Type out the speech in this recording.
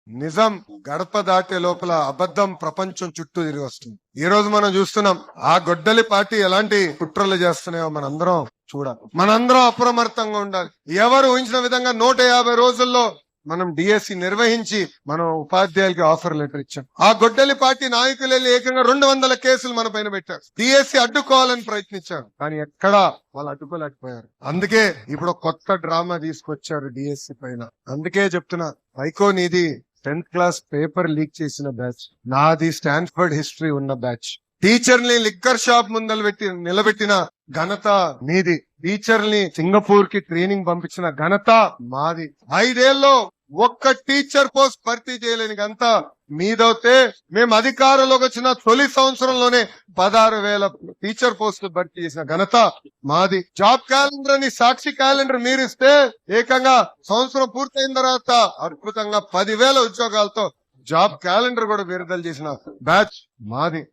నిజం గడప దాటే లోపల అబద్ధం ప్రపంచం చుట్టూ తిరిగి వస్తుంది. ఈ రోజు మనం చూస్తున్నాం ఆ గొడ్డలి పార్టీ ఎలాంటి కుట్రలు చేస్తున్నాయో మనందరం చూడాలి. మనందరం అప్రమత్తంగా ఉండాలి. ఎవరు ఊహించిన విధంగా 150 రోజుల్లో మనం డిఎస్సి నిర్వహించి మనం ఉపాధ్యాయులకి ఆఫర్ లెటర్ ఇచ్చాం. ఆ గొడ్డలి పార్టీ నాయకులు వెళ్ళి ఏకంగా 200 కేసులు మన పైన పెట్టారు. డిఎస్సి అడ్డుకోవాలని ప్రయత్నించారు, కానీ ఎక్కడా వాళ్ళు అడ్డుకోలేకపోయారు. అందుకే ఇప్పుడు కొత్త డ్రామా తీసుకొచ్చారు డిఎస్సి పైన. అందుకే చెప్తున్నా, వైకో నీది 10th క్లాస్ పేపర్ లీక్ చేసిన బ్యాచ్, నాది స్టాన్ఫర్డ్ హిస్టరీ ఉన్న బ్యాచ్. టీచర్ ని లిక్కర్ షాప్ ముందలు నిలబెట్టిన ఘనత నీది. టీచర్ ని సింగపూర్ కి ట్రైనింగ్ పంపించిన ఘనత మాది. 5 ఏళ్ళలో ఒక్క టీచర్ పోస్ట్ భర్తీ చేయలేని ఘనత మీదవుతే, మేము అధికారంలోకి వచ్చిన తొలి సంవత్సరంలోనే 16,000 టీచర్ పోస్టులు భర్తీ చేసిన ఘనత మాది. జాబ్ క్యాలెండర్ అని సాక్షి క్యాలెండర్ మీరిస్తే ఏకంగా సంవత్సరం పూర్తయిన తర్వాత అద్భుతంగా 10,000 ఉద్యోగాలతో జాబ్ క్యాలెండర్ కూడా విడుదల చేసిన బ్యాచ్ మాది.